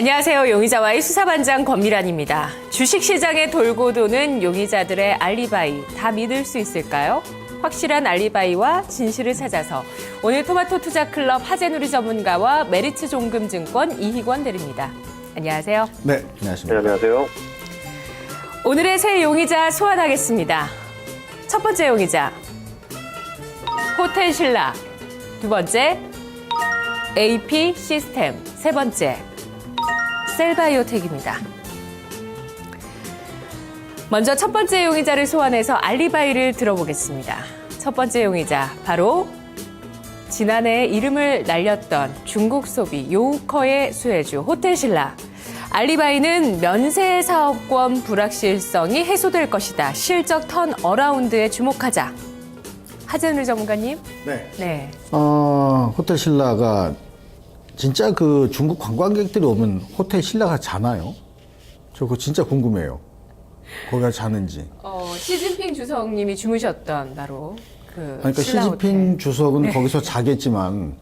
안녕하세요. 용의자와의 수사반장 권미란입니다. 주식시장에 돌고 도는 용의자들의 알리바이 다 믿을 수 있을까요? 확실한 알리바이와 진실을 찾아서 오늘 토마토 투자클럽 하재누리 전문가와 메리츠 종금증권 이희권 대리입니다. 안녕하세요. 네, 안녕하십니까. 네, 안녕하세요. 오늘의 새 용의자 소환하겠습니다. 첫 번째 용의자 호텔 신라, 두 번째 AP 시스템, 세 번째 셀바이오텍입니다. 먼저 첫 번째 용의자를 소환해서 알리바이를 들어보겠습니다. 첫 번째 용의자, 바로 지난해 이름을 날렸던 중국 소비 요우커의 수혜주 호텔 신라. 알리바이는 면세 사업권 불확실성이 해소될 것이다. 실적 턴 어라운드에 주목하자. 하재누리 전문가님. 네. 호텔 신라가 진짜 그 중국 관광객들이 오면 호텔 신라가 자나요? 저 그거 진짜 궁금해요. 거기가 자는지. 시진핑 주석님이 주무셨던 바로 그 그러니까 신라 시진핑 호텔. 주석은 네. 거기서 자겠지만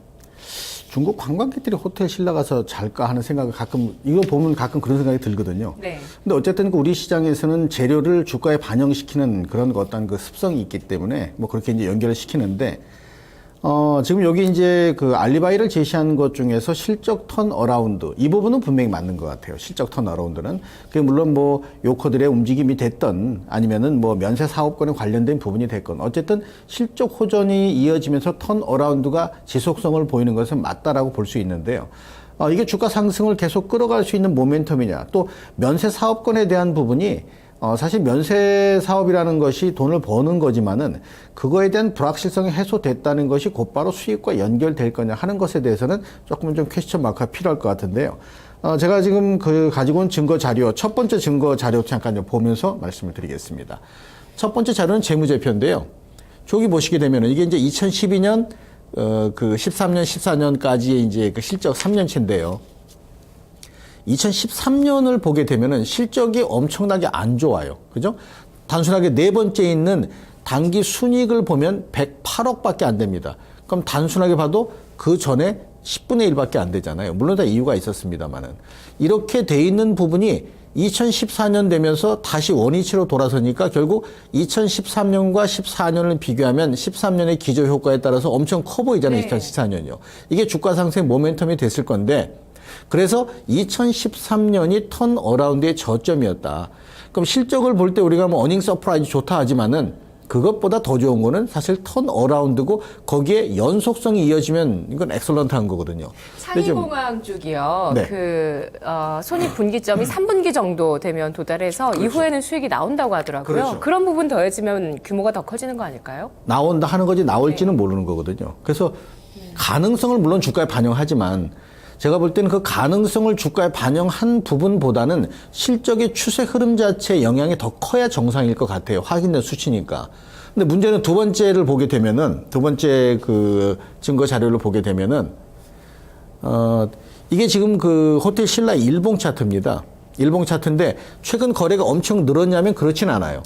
중국 관광객들이 호텔 신라 가서 잘까 하는 생각을 가끔, 이거 보면 가끔 그런 생각이 들거든요. 네. 근데 어쨌든 우리 시장에서는 재료를 주가에 반영시키는 그런 어떤 그 습성이 있기 때문에 뭐 그렇게 이제 연결을 시키는데, 지금 여기 이제 그 알리바이를 제시한 것 중에서 실적 턴 어라운드, 이 부분은 분명히 맞는 것 같아요. 실적 턴 어라운드는. 그게 물론 뭐 요커들의 움직임이 됐던 아니면은 뭐 면세 사업권에 관련된 부분이 됐건 어쨌든 실적 호전이 이어지면서 턴 어라운드가 지속성을 보이는 것은 맞다라고 볼 수 있는데요. 이게 주가 상승을 계속 끌어갈 수 있는 모멘텀이냐, 또 면세 사업권에 대한 부분이 사실 면세 사업이라는 것이 돈을 버는 거지만은 그거에 대한 불확실성이 해소됐다는 것이 곧바로 수익과 연결될 거냐 하는 것에 대해서는 조금 좀 퀘스천 마크가 필요할 것 같은데요. 제가 지금 가지고 온 증거 자료, 첫 번째 증거 자료 잠깐 좀 보면서 말씀을 드리겠습니다. 첫 번째 자료는 재무제표인데요. 저기 보시게 되면은 이게 이제 2012년, 13년, 14년까지의 이제 그 실적 3년치인데요. 2013년을 보게 되면은 실적이 엄청나게 안 좋아요. 그죠? 단순하게 네 번째 있는 단기 순이익을 보면 108억밖에 안 됩니다. 그럼 단순하게 봐도 그 전에 10분의 1밖에 안 되잖아요. 물론 다 이유가 있었습니다만은. 이렇게 돼 있는 부분이 2014년 되면서 다시 원위치로 돌아서니까 결국 2013년과 14년을 비교하면 13년의 기저효과에 따라서 엄청 커 보이잖아요. 네. 2014년이요. 이게 주가 상승 모멘텀이 됐을 건데, 그래서 2013년이 턴 어라운드의 저점이었다. 그럼 실적을 볼 때 우리가 뭐 어닝 서프라이즈 좋다 하지만은 그것보다 더 좋은 거는 사실 턴 어라운드고 거기에 연속성이 이어지면 이건 엑설런트한 거거든요. 상이공항 쪽이요. 네. 손익 분기점이 3분기 정도 되면 도달해서 그렇죠. 이후에는 수익이 나온다고 하더라고요. 그렇죠. 그런 부분 더해지면 규모가 더 커지는 거 아닐까요? 나온다 하는 거지 나올지는 모르는 거거든요. 그래서 가능성을 물론 주가에 반영하지만 제가 볼 때는 그 가능성을 주가에 반영한 부분보다는 실적의 추세 흐름 자체의 영향이 더 커야 정상일 것 같아요. 확인된 수치니까. 근데 문제는 두 번째를 보게 되면은, 두 번째 그 증거 자료를 보게 되면은, 이게 지금 그 호텔 신라 일봉 차트입니다. 일봉 차트인데 최근 거래가 엄청 늘었냐면 그렇진 않아요.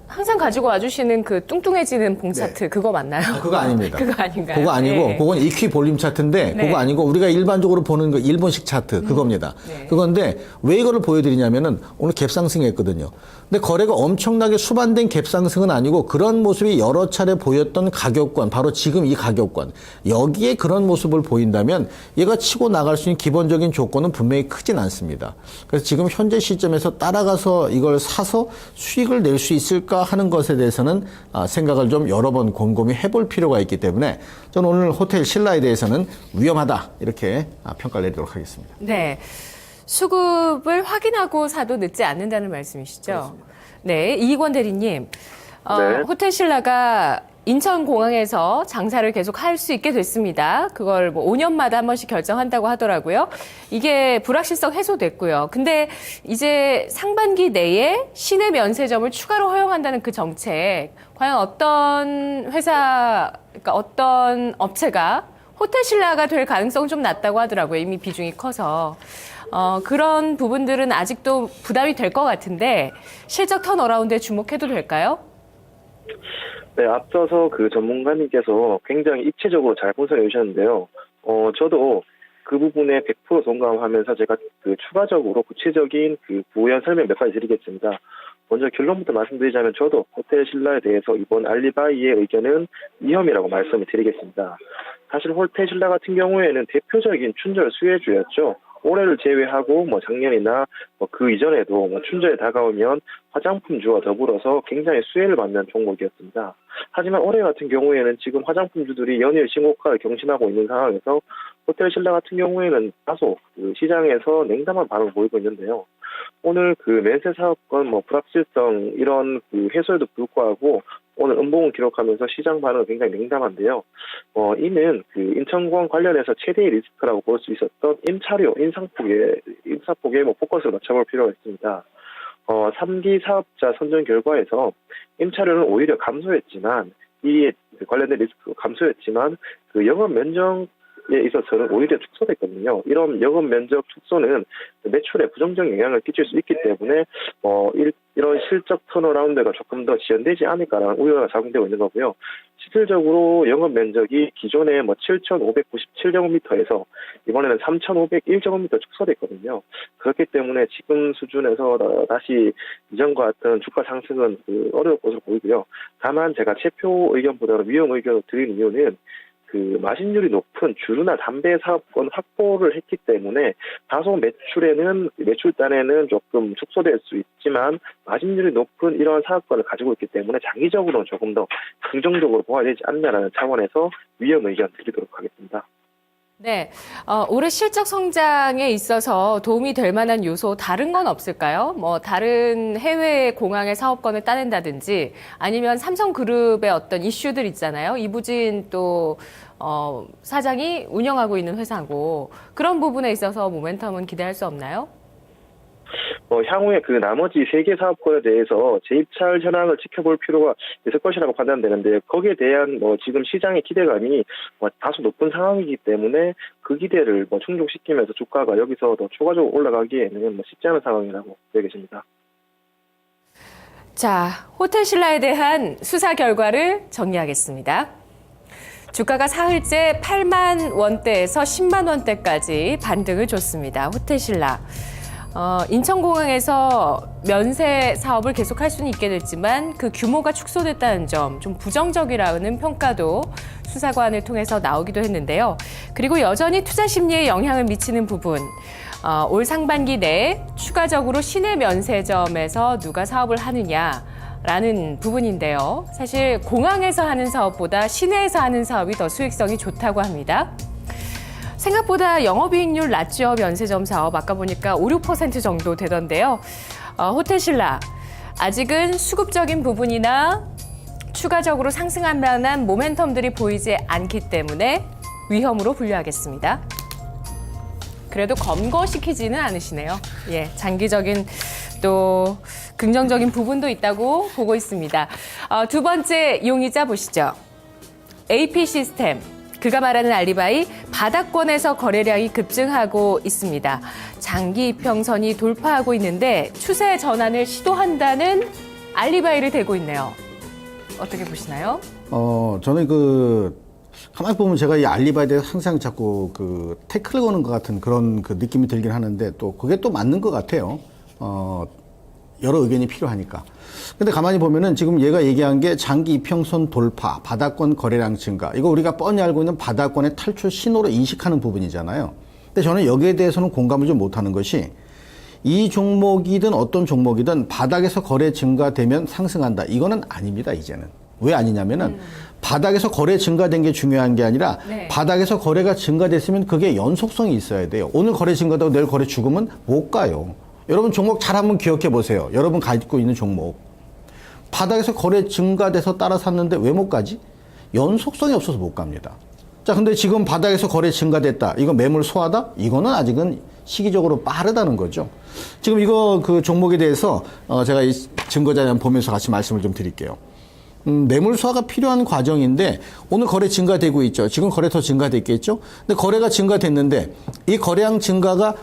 항상 가지고 와주시는 그 뚱뚱해지는 봉 차트, 네. 그거 맞나요? 그거 아닙니다. 그거 아닌가요? 그거 아니고, 네. 그건 이퀴 볼륨 차트인데, 네. 그거 아니고, 우리가 일반적으로 보는 그 일본식 차트, 그겁니다. 네. 그건데, 왜 이거를 보여드리냐면은, 오늘 갭상승 했거든요. 근데 거래가 엄청나게 수반된 갭상승은 아니고, 그런 모습이 여러 차례 보였던 가격권, 바로 지금 이 가격권, 여기에 그런 모습을 보인다면, 얘가 치고 나갈 수 있는 기본적인 조건은 분명히 크진 않습니다. 그래서 지금 현재 시점에서 따라가서 이걸 사서 수익을 낼 수 있을까 하는 것에 대해서는 생각을 좀 여러 번 곰곰이 해볼 필요가 있기 때문에 저는 오늘 호텔 신라에 대해서는 위험하다 이렇게 평가를 내리도록 하겠습니다. 네. 수급을 확인하고 사도 늦지 않는다는 말씀이시죠? 그렇습니다. 네. 이희권 대리님. 네. 호텔 신라가 인천공항에서 장사를 계속 할 수 있게 됐습니다. 그걸 뭐 5년마다 한 번씩 결정한다고 하더라고요. 이게 불확실성 해소됐고요. 근데 이제 상반기 내에 시내 면세점을 추가로 허용한다는 그 정책, 과연 어떤 회사, 그러니까 어떤 업체가 호텔 신라가 될 가능성은 좀 낮다고 하더라고요. 이미 비중이 커서. 그런 부분들은 아직도 부담이 될 것 같은데 실적 턴어라운드에 주목해도 될까요? 네, 앞서서 그 전문가님께서 굉장히 입체적으로 잘 분석해 주셨는데요. 저도 그 부분에 100% 동감하면서 제가 추가적으로 구체적인 부연 설명 몇 가지 드리겠습니다. 먼저 결론부터 말씀드리자면 저도 호텔 신라에 대해서 이번 알리바이의 의견은 위험이라고 말씀을 드리겠습니다. 사실 호텔 신라 같은 경우에는 대표적인 춘절 수혜주였죠. 올해를 제외하고 작년이나 그 이전에도 춘절에 다가오면 화장품주와 더불어서 굉장히 수혜를 받는 종목이었습니다. 하지만 올해 같은 경우에는 지금 화장품주들이 연일 신고가를 경신하고 있는 상황에서 호텔 신라 같은 경우에는 다소 시장에서 냉담한 반응을 보이고 있는데요. 오늘 면세 사업권 불확실성 이런 해소에도 불구하고 오늘 음봉을 기록하면서 시장 반응은 굉장히 냉담한데요. 이는 인천공항 관련해서 최대의 리스크라고 볼 수 있었던 임차료 인사폭에 포커스를 맞춰볼 필요가 있습니다. 3기 사업자 선정 결과에서 임차료는 오히려 감소했지만 이에 관련된 리스크가 감소했지만 영업 면적에 있어서는 오히려 축소됐거든요. 이런 영업 면적 축소는 매출에 부정적 영향을 끼칠 수 있기 때문에 이런 실적 턴어라운드가 조금 더 지연되지 않을까라는 우려가 작용되고 있는 거고요. 실질적으로 영업 면적이 기존에 7,597제곱미터에서 이번에는 3,501제곱미터 축소됐거든요. 그렇기 때문에 지금 수준에서 다시 이전과 같은 주가 상승은 어려울 것으로 보이고요. 다만 제가 체표 의견보다는 위험 의견을 드린 이유는 마진율이 높은 주류나 담배 사업권 확보를 했기 때문에 다소 매출단에는 조금 축소될 수 있지만 마진율이 높은 이런 사업권을 가지고 있기 때문에 장기적으로는 조금 더 긍정적으로 보아야 되지 않냐라는 차원에서 위험 의견 드리도록 하겠습니다. 네, 올해 실적 성장에 있어서 도움이 될 만한 요소 다른 건 없을까요? 다른 해외 공항의 사업권을 따낸다든지 아니면 삼성그룹의 어떤 이슈들 있잖아요. 이부진 또 사장이 운영하고 있는 회사고 그런 부분에 있어서 모멘텀은 기대할 수 없나요? 향후에 나머지 3개 사업권에 대해서 재입찰 현황을 지켜볼 필요가 있을 것이라고 판단되는데 거기에 대한 지금 시장의 기대감이 다소 높은 상황이기 때문에 그 기대를 충족시키면서 주가가 여기서 더 추가적으로 올라가기에는 쉽지 않은 상황이라고 여겨집니다. 자, 호텔 신라에 대한 수사 결과를 정리하겠습니다. 주가가 사흘째 8만 원대에서 10만 원대까지 반등을 줬습니다. 호텔 신라. 인천공항에서 면세 사업을 계속할 수는 있게 됐지만 그 규모가 축소됐다는 점, 좀 부정적이라는 평가도 수사관을 통해서 나오기도 했는데요. 그리고 여전히 투자 심리에 영향을 미치는 부분, 올 상반기 내에 추가적으로 시내 면세점에서 누가 사업을 하느냐라는 부분인데요. 사실 공항에서 하는 사업보다 시내에서 하는 사업이 더 수익성이 좋다고 합니다. 생각보다 영업이익률 낮죠. 면세점 사업. 아까 보니까 5, 6% 정도 되던데요. 호텔 신라. 아직은 수급적인 부분이나 추가적으로 상승할 만한 모멘텀들이 보이지 않기 때문에 위험으로 분류하겠습니다. 그래도 검거시키지는 않으시네요. 예, 장기적인 또 긍정적인 부분도 있다고 보고 있습니다. 두 번째 용의자 보시죠. AP 시스템. 그가 말하는 알리바이, 바닥권에서 거래량이 급증하고 있습니다. 장기 이평선이 돌파하고 있는데 추세 전환을 시도한다는 알리바이를 대고 있네요. 어떻게 보시나요? 저는 가만히 보면 제가 이 알리바이에 대해서 항상 자꾸 태클을 거는 것 같은 그런 느낌이 들긴 하는데 또 그게 또 맞는 것 같아요. 여러 의견이 필요하니까. 근데 가만히 보면은 지금 얘가 얘기한 게 장기 이평선 돌파, 바닥권 거래량 증가. 이거 우리가 뻔히 알고 있는 바닥권의 탈출 신호로 인식하는 부분이잖아요. 근데 저는 여기에 대해서는 공감을 좀 못하는 것이 이 종목이든 어떤 종목이든 바닥에서 거래 증가되면 상승한다. 이거는 아닙니다, 이제는. 왜 아니냐면은 바닥에서 거래 증가된 게 중요한 게 아니라 네. 바닥에서 거래가 증가됐으면 그게 연속성이 있어야 돼요. 오늘 거래 증가되고 내일 거래 죽으면 못 가요. 여러분 종목 잘 한번 기억해 보세요. 여러분 가지고 있는 종목. 바닥에서 거래 증가돼서 따라 샀는데 왜 못 가지? 연속성이 없어서 못 갑니다. 자, 근데 지금 바닥에서 거래 증가됐다. 이거 매물 소화다? 이거는 아직은 시기적으로 빠르다는 거죠. 지금 이거 종목에 대해서 제가 이 증거자료 한번 보면서 같이 말씀을 좀 드릴게요. 매물 소화가 필요한 과정인데 오늘 거래 증가되고 있죠. 지금 거래 더 증가됐겠죠. 근데 거래가 증가됐는데 이 거래량 증가가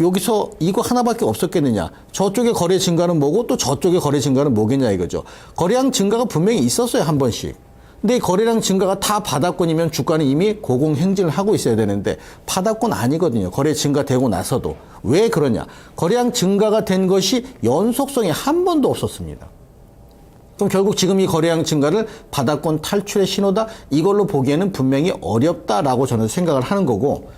여기서 이거 하나밖에 없었겠느냐. 저쪽에 거래 증가는 뭐고 또 저쪽에 거래 증가는 뭐겠냐 이거죠. 거래량 증가가 분명히 있었어요, 한 번씩. 근데 이 거래량 증가가 다 바닥권이면 주가는 이미 고공행진을 하고 있어야 되는데 바닥권 아니거든요. 거래 증가되고 나서도. 왜 그러냐? 거래량 증가가 된 것이 연속성이 한 번도 없었습니다. 그럼 결국 지금 이 거래량 증가를 바닥권 탈출의 신호다? 이걸로 보기에는 분명히 어렵다라고 저는 생각을 하는 거고,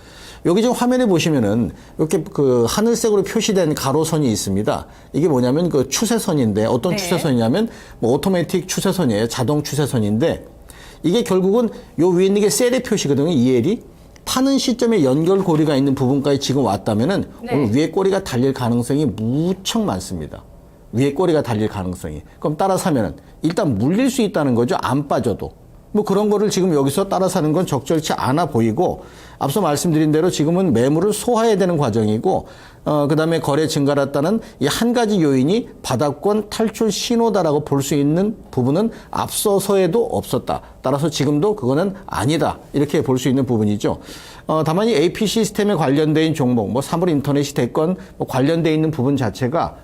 여기 지금 화면에 보시면은 이렇게 그 하늘색으로 표시된 가로선이 있습니다. 이게 뭐냐면 그 추세선인데 어떤 네. 추세선이냐면 뭐 오토매틱 추세선이에요. 자동 추세선인데 이게 결국은 요 위에 있는 게 셀의 표시거든요. EL이. 파는 시점에 연결고리가 있는 부분까지 지금 왔다면은 네. 오늘 위에 꼬리가 달릴 가능성이 무척 많습니다. 위에 꼬리가 달릴 가능성이. 그럼 따라 사면은 일단 물릴 수 있다는 거죠. 안 빠져도. 뭐 그런 거를 지금 여기서 따라 사는 건 적절치 않아 보이고, 앞서 말씀드린 대로 지금은 매물을 소화해야 되는 과정이고, 그다음에 거래 증가를 따른 이 한 가지 요인이 바닥권 탈출 신호다라고 볼 수 있는 부분은 앞서서에도 없었다. 따라서 지금도 그거는 아니다. 이렇게 볼 수 있는 부분이죠. 다만 이 AP 시스템에 관련된 종목, 뭐 사물 인터넷이 됐건 뭐 관련돼 있는 부분 자체가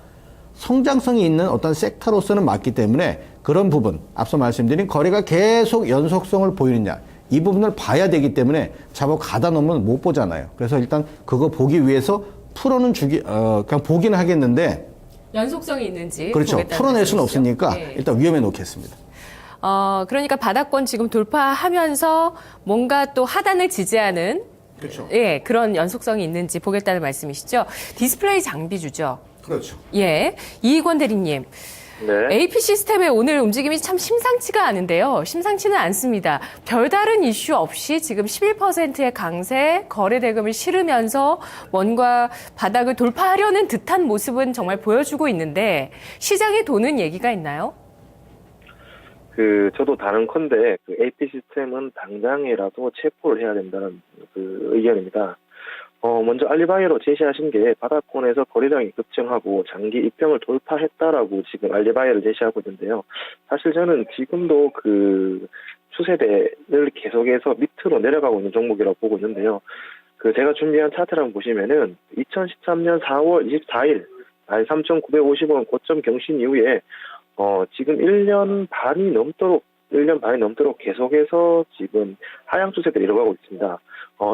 성장성이 있는 어떤 섹터로서는 맞기 때문에 그런 부분, 앞서 말씀드린 거래가 계속 연속성을 보이느냐, 이 부분을 봐야 되기 때문에 잡아 가다 놓으면 못 보잖아요. 그래서 일단 그거 보기 위해서 풀어는 그냥 보기는 하겠는데, 연속성이 있는지. 그렇죠. 보겠다는 풀어낼 수는 말씀이시죠? 없으니까 네. 일단 위험해 놓겠습니다. 그러니까 바닥권 지금 돌파하면서 뭔가 또 하단을 지지하는 그렇죠. 예, 그런 연속성이 있는지 보겠다는 말씀이시죠. 디스플레이 장비주죠. 그렇죠. 예, 이익원 대리님. 네. AP 시스템의 오늘 움직임이 참 심상치가 않은데요. 심상치는 않습니다. 별다른 이슈 없이 지금 11%의 강세, 거래 대금을 실으면서 뭔가 바닥을 돌파하려는 듯한 모습은 정말 보여주고 있는데 시장에 도는 얘기가 있나요? 저도 다른컨대 AP 시스템은 당장이라도 체포를 해야 된다는 의견입니다. 먼저 알리바이로 제시하신 게 바닥권에서 거래량이 급증하고 장기 입평을 돌파했다라고 지금 알리바이를 제시하고 있는데요. 사실 저는 지금도 추세대를 계속해서 밑으로 내려가고 있는 종목이라고 보고 있는데요. 제가 준비한 차트를 한번 보시면은 2013년 4월 24일 13,950원 고점 경신 이후에 지금 1년 반이 넘도록 계속해서 지금 하향 추세대를 이뤄가고 있습니다.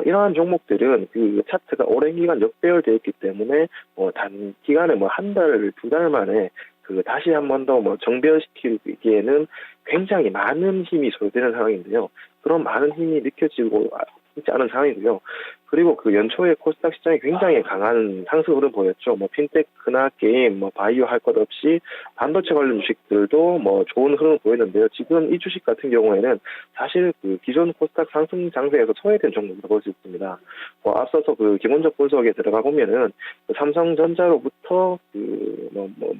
이러한 종목들은 차트가 오랜 기간 역배열되어 있기 때문에 단기간에 한 달, 두 달 만에 다시 한 번 더 정배열시키기에는 굉장히 많은 힘이 소요되는 상황인데요. 그런 많은 힘이 느껴지고 있지 않은 상황이고요. 그리고 연초에 코스닥 시장이 굉장히 강한 상승 흐름 보였죠. 핀테크나 게임, 바이오 할 것 없이 반도체 관련 주식들도 좋은 흐름을 보였는데요. 지금 이 주식 같은 경우에는 사실 기존 코스닥 상승 장세에서 소외된 종목이라고 볼 수 있습니다. 앞서서 기본적 분석에 들어가 보면은 삼성전자로부터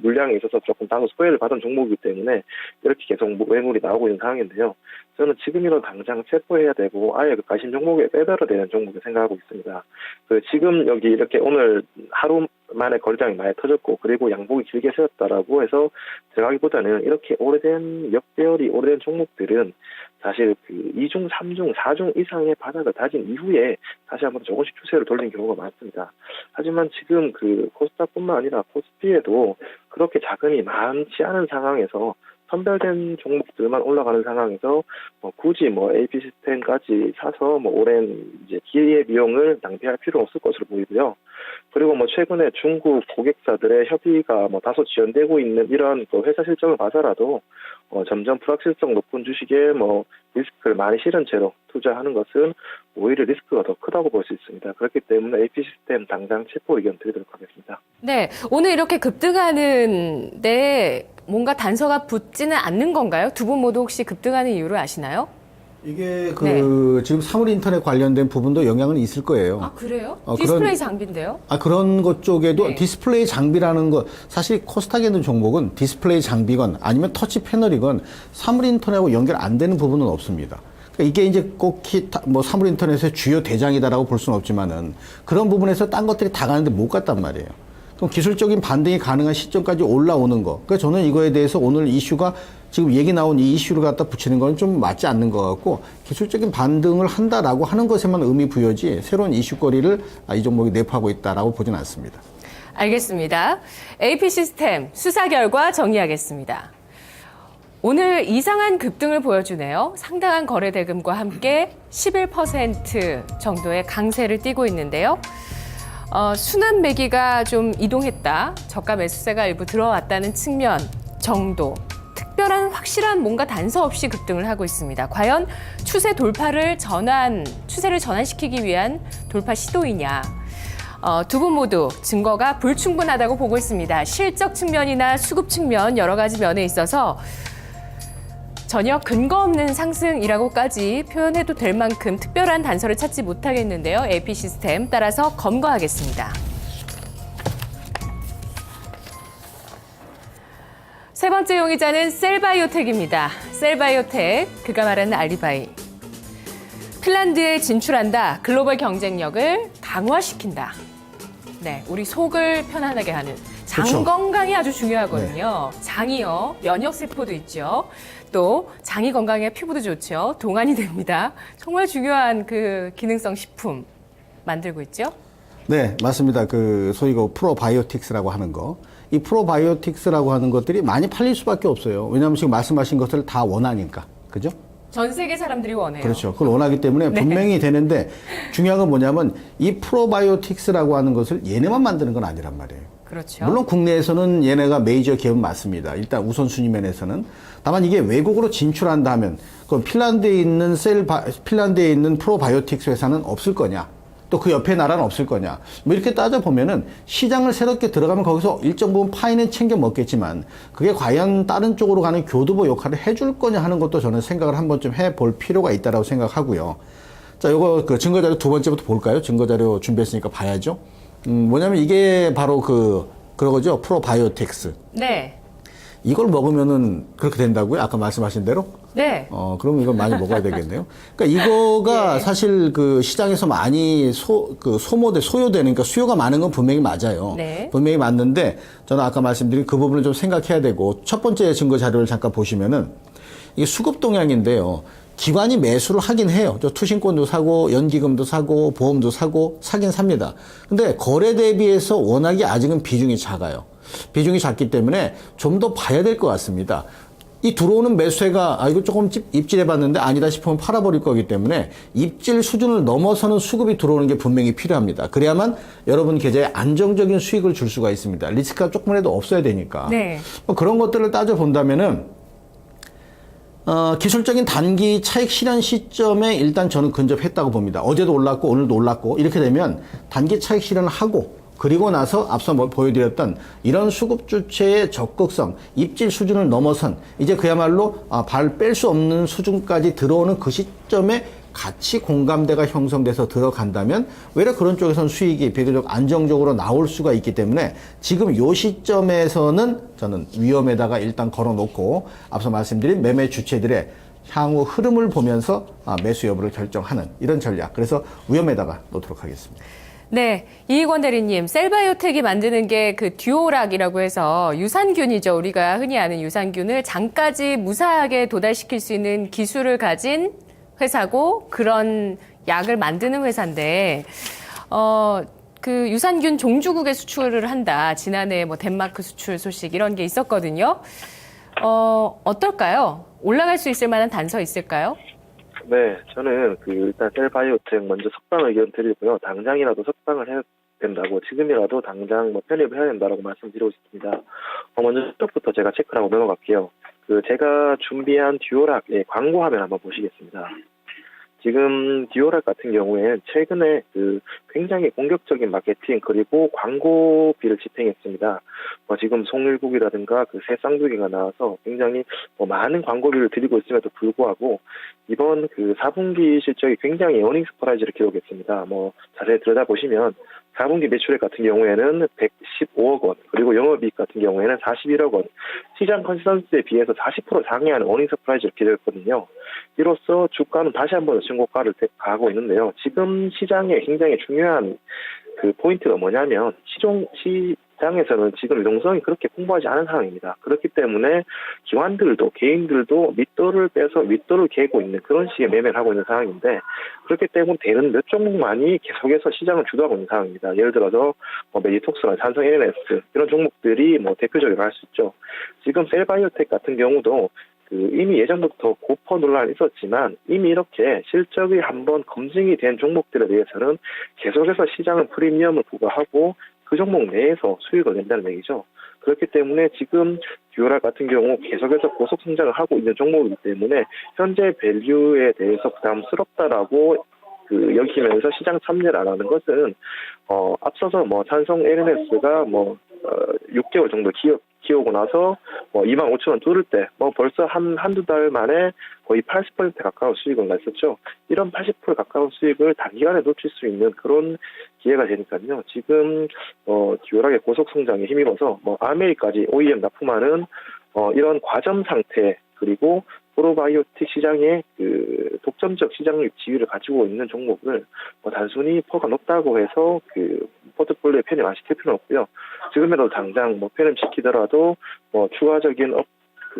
물량에 있어서 조금 다소 소외를 받은 종목이기 때문에 이렇게 계속 매물이 나오고 있는 상황인데요. 저는 지금이라도 당장 체포해야 되고 아예 가심 종목에 빼들어야 되는 종목을 생각하고 있습니다. 지금 여기 이렇게 오늘 하루 만에 거래량이 많이 터졌고 그리고 양봉이 길게 세웠다라고 해서 들어가기보다는 이렇게 오래된 역배열이 오래된 종목들은 사실 2중, 3중, 4중 이상의 바닥을 다진 이후에 다시 한번 조금씩 추세를 돌린 경우가 많습니다. 하지만 지금 코스닥뿐만 아니라 코스피에도 그렇게 자금이 많지 않은 상황에서 선별된 종목들만 올라가는 상황에서 굳이 AP 시스템까지 사서 오랜 기회 비용을 낭비할 필요는 없을 것으로 보이고요. 그리고 최근에 중국 고객사들의 협의가 다소 지연되고 있는 이런 회사 실적을 봐서라도 점점 불확실성 높은 주식에 리스크를 많이 실은 채로 투자하는 것은 오히려 리스크가 더 크다고 볼 수 있습니다. 그렇기 때문에 AP 시스템 당장 체포 의견 드리도록 하겠습니다. 네, 오늘 이렇게 급등하는데 뭔가 단서가 붙지는 않는 건가요? 두 분 모두 혹시 급등하는 이유를 아시나요? 이게 네. 지금 사물 인터넷 관련된 부분도 영향은 있을 거예요. 아, 그래요? 디스플레이 장비인데요? 그런 것 쪽에도 네. 디스플레이 장비라는 것, 사실 코스닥에 있는 종목은 디스플레이 장비건 아니면 터치 패널이건 사물 인터넷하고 연결 안 되는 부분은 없습니다. 그러니까 이게 이제 꼭 사물 인터넷의 주요 대장이다라고 볼 수는 없지만은 그런 부분에서 딴 것들이 다 가는데 못 갔단 말이에요. 그럼 기술적인 반등이 가능한 시점까지 올라오는 거. 그러니까 저는 이거에 대해서 오늘 이슈가 지금 얘기 나온 이 이슈를 갖다 붙이는 건 좀 맞지 않는 것 같고 기술적인 반등을 한다라고 하는 것에만 의미 부여지 새로운 이슈거리를 이 종목이 내포하고 있다라고 보진 않습니다. 알겠습니다. AP 시스템 수사 결과 정리하겠습니다. 오늘 이상한 급등을 보여주네요. 상당한 거래 대금과 함께 11% 정도의 강세를 띠고 있는데요. 순환 매기가 좀 이동했다. 저가 매수세가 일부 들어왔다는 측면 정도. 특별한 확실한 뭔가 단서 없이 급등을 하고 있습니다. 과연 추세를 전환시키기 위한 돌파 시도이냐. 두 분 모두 증거가 불충분하다고 보고 있습니다. 실적 측면이나 수급 측면 여러 가지 면에 있어서 전혀 근거 없는 상승이라고까지 표현해도 될 만큼 특별한 단서를 찾지 못하겠는데요. AP 시스템 따라서 검거하겠습니다. 세 번째 용의자는 셀바이오텍입니다. 셀바이오텍, 그가 말하는 알리바이. 핀란드에 진출한다. 글로벌 경쟁력을 강화시킨다. 네, 우리 속을 편안하게 하는 장 그렇죠. 건강이 아주 중요하거든요. 장이요, 면역 세포도 있죠. 또 장이 건강해 피부도 좋죠. 동안이 됩니다. 정말 중요한 그 기능성 식품 만들고 있죠. 네, 맞습니다. 그 소위 그 프로바이오틱스라고 하는 거. 이 프로바이오틱스라고 하는 것들이 많이 팔릴 수밖에 없어요. 왜냐하면 지금 말씀하신 것을 다 원하니까. 그죠? 전 세계 사람들이 원해요. 그렇죠. 그걸 원하기 때문에 네. 분명히 되는데 중요한 건 뭐냐면 이 프로바이오틱스라고 하는 것을 얘네만 만드는 건 아니란 말이에요. 그렇죠. 물론 국내에서는 얘네가 메이저 기업은 맞습니다. 일단 우선순위 면에서는. 다만 이게 외국으로 진출한다 하면 그럼 핀란드에 있는 프로바이오틱스 회사는 없을 거냐? 또 그 옆에 나라는 없을 거냐? 뭐 이렇게 따져보면은 시장을 새롭게 들어가면 거기서 일정 부분 파이는 챙겨 먹겠지만 그게 과연 다른 쪽으로 가는 교두보 역할을 해줄 거냐 하는 것도 저는 생각을 한 번쯤 해볼 필요가 있다라고 생각하고요. 자, 요거 그 증거자료 두 번째부터 볼까요? 증거자료 준비했으니까 봐야죠. 뭐냐면 이게 바로 그거죠. 프로바이오틱스. 네. 이걸 먹으면은 그렇게 된다고요? 아까 말씀하신 대로? 네. 그럼 이걸 많이 먹어야 되겠네요. 그러니까 이거가 네. 사실 그 시장에서 많이 소요되는, 그러니까 수요가 많은 건 분명히 맞아요. 네. 분명히 맞는데 저는 아까 말씀드린 그 부분을 좀 생각해야 되고 첫 번째 증거 자료를 잠깐 보시면은 이게 수급 동향인데요. 기관이 매수를 하긴 해요. 저 투신권도 사고, 연기금도 사고, 보험도 사고, 사긴 삽니다. 근데 거래 대비해서 워낙에 아직은 비중이 작아요. 비중이 작기 때문에 좀 더 봐야 될 것 같습니다. 이 들어오는 매수세가 이거 조금 입질해봤는데 아니다 싶으면 팔아버릴 거기 때문에 입질 수준을 넘어서는 수급이 들어오는 게 분명히 필요합니다. 그래야만 여러분 계좌에 안정적인 수익을 줄 수가 있습니다. 리스크가 조금이라도 없어야 되니까. 네. 뭐 그런 것들을 따져본다면은 기술적인 단기 차익 실현 시점에 일단 저는 근접했다고 봅니다. 어제도 올랐고 오늘도 올랐고 이렇게 되면 단기 차익 실현을 하고 그리고 나서 앞서 보여드렸던 이런 수급 주체의 적극성, 입질 수준을 넘어선 이제 그야말로 발 뺄 수 없는 수준까지 들어오는 그 시점에 같이 공감대가 형성돼서 들어간다면 오히려 그런 쪽에서는 수익이 비교적 안정적으로 나올 수가 있기 때문에 지금 요 시점에서는 저는 위험에다가 일단 걸어놓고 앞서 말씀드린 매매 주체들의 향후 흐름을 보면서 매수 여부를 결정하는 이런 전략. 그래서 위험에다가 놓도록 하겠습니다. 네, 이익원 대리님, 셀바이오텍이 만드는 게 그 듀오락이라고 해서 유산균이죠. 우리가 흔히 아는 유산균을 장까지 무사하게 도달시킬 수 있는 기술을 가진 회사고 그런 약을 만드는 회사인데, 그 유산균 종주국에 수출을 한다. 지난해 뭐 덴마크 수출 소식 이런 게 있었거든요. 어떨까요? 올라갈 수 있을 만한 단서 있을까요? 네, 저는 일단 셀바이오텍 먼저 석방 의견 드리고요. 당장이라도 석방을 해야 된다고, 지금이라도 당장 편입을 해야 된다라고 말씀드리고 싶습니다. 먼저 수업부터 제가 체크를 하고 넘어갈게요. 제가 준비한 듀오락의 광고 화면 한번 보시겠습니다. 지금 듀오락 같은 경우에 최근에 굉장히 공격적인 마케팅 그리고 광고비를 집행했습니다. 지금 송일국이라든가 새 쌍두개가 나와서 굉장히 많은 광고비를 들이고 있음에도 불구하고 이번 4분기 실적이 굉장히 어닝 서프라이즈를 기록했습니다. 자세히 들여다보시면 4분기 매출액 같은 경우에는 115억 원, 그리고 영업이익 같은 경우에는 41억 원, 시장 컨센서스에 비해서 40% 상회하는 어닝 서프라이즈를 기록했거든요. 이로써 주가는 다시 한번 신고가를 가고 있는데요. 지금 시장에 굉장히 중요한 포인트가 뭐냐면 시장에서는 지금 유동성이 그렇게 풍부하지 않은 상황입니다. 그렇기 때문에 기관들도 개인들도 밑도를 빼서 윗도를 개고 있는 그런 식의 매매를 하고 있는 상황인데, 그렇기 때문에 대는 몇 종목만이 계속해서 시장을 주도하고 있는 상황입니다. 예를 들어서 메디톡스나 삼성 LNS 이런 종목들이 대표적으로 할 수 있죠. 지금 셀바이오텍 같은 경우도 이미 예전부터 고퍼 논란이 있었지만 이미 이렇게 실적이 한번 검증이 된 종목들에 대해서는 계속해서 시장은 프리미엄을 부과하고 그 종목 내에서 수익을 낸다는 얘기죠. 그렇기 때문에 지금 듀오락 같은 경우 계속해서 고속 성장을 하고 있는 종목이기 때문에 현재 밸류에 대해서 부담스럽다라고 여기면서 시장 참여를 안 하는 것은 앞서서 산성 LNS가 6개월 정도 키우고 나서 25,000원 뚫을 때 벌써 한두 달 만에 거의 80% 가까운 수익을 냈었죠. 이런 80% 가까운 수익을 단기간에 놓칠 수 있는 그런 기회가 되니까요. 지금 듀오락의 고속 성장에 힘입어서 아메리까지 OEM 납품하는 이런 과점 상태 그리고 프로바이오틱 시장의 독점적 시장 지위를 가지고 있는 종목을 단순히 퍼가 높다고 해서 포트폴리오에 편입 안 시킬 필요는 없고요. 지금이라도 당장 편입시키더라도 추가적인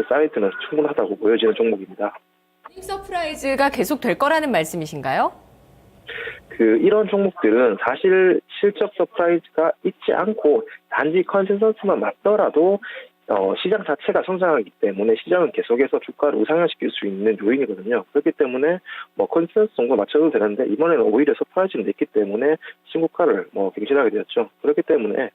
사이트는 충분하다고 보여지는 종목입니다. 수익 서프라이즈가 계속 될 거라는 말씀이신가요? 이런 종목들은 사실 실적 서프라이즈가 있지 않고 단지 컨센서스만 맞더라도 시장 자체가 성장하기 때문에 시장은 계속해서 주가를 우상향시킬 수 있는 요인이거든요. 그렇기 때문에 컨센서스 정도 맞춰도 되는데 이번에는 오히려 서프라이즈는 됐기 때문에 신고가를 갱신하게 되었죠. 그렇기 때문에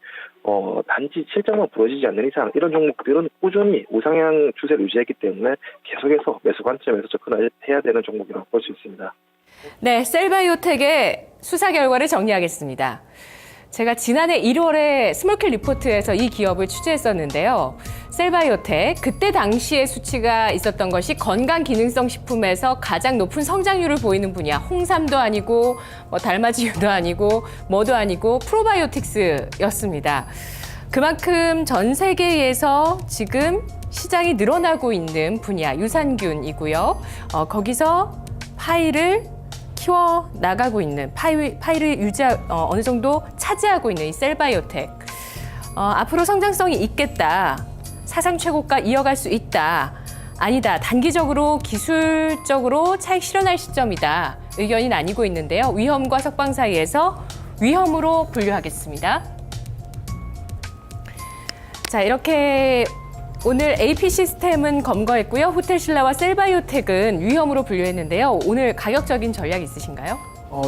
단지 실적만 부러지지 않는 이상 이런 종목들은 꾸준히 우상향 추세를 유지했기 때문에 계속해서 매수 관점에서 접근해야 되는 종목이라고 볼 수 있습니다. 네, 셀바이오텍의 수사 결과를 정리하겠습니다. 제가 지난해 1월에 스몰캡 리포트에서 이 기업을 취재했었는데요. 셀바이오텍, 그때 당시에 수치가 있었던 것이 건강기능성 식품에서 가장 높은 성장률을 보이는 분야. 홍삼도 아니고 달맞이유도 아니고 뭐도 아니고 프로바이오틱스였습니다. 그만큼 전 세계에서 지금 시장이 늘어나고 있는 분야 유산균이고요. 거기서 파이를 키워 나가고 있는 파이를 어느 정도 차지하고 있는 이 셀바이오텍. 앞으로 성장성이 있겠다. 사상 최고가 이어갈 수 있다. 아니다. 단기적으로 기술적으로 차익 실현할 시점이다. 의견이 나뉘고 있는데요. 위험과 석방 사이에서 위험으로 분류하겠습니다. 자, 이렇게 오늘 AP 시스템은 검거했고요. 호텔신라와 셀바이오텍은 위험으로 분류했는데요. 오늘 가격적인 전략 있으신가요?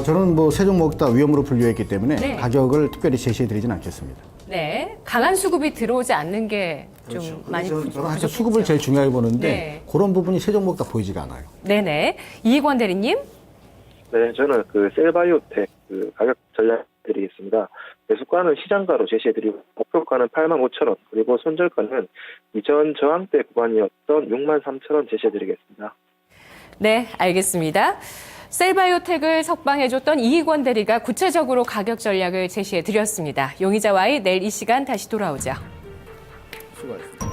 저는 세 종목 다 위험으로 분류했기 때문에 네. 가격을 특별히 제시해드리진 않겠습니다. 네, 강한 수급이 들어오지 않는 게 좀 많이 저는 사실 부족했죠. 수급을 제일 중요하게 보는데 네. 그런 부분이 세 종목 다 보이지가 않아요. 네네. 이익원 대리님. 네, 저는 셀바이오텍 가격 전략 드리겠습니다. 매수가는 시장가로 제시해드리고 목표가는 85,000원 그리고 손절가는 이전 저항대 구간이었던 63,000원 제시해드리겠습니다. 네, 알겠습니다. 셀바이오텍을 석방해줬던 이익원 대리가 구체적으로 가격 전략을 제시해드렸습니다. 용의자와의 내일 이 시간 다시 돌아오죠. 수고하셨습니다.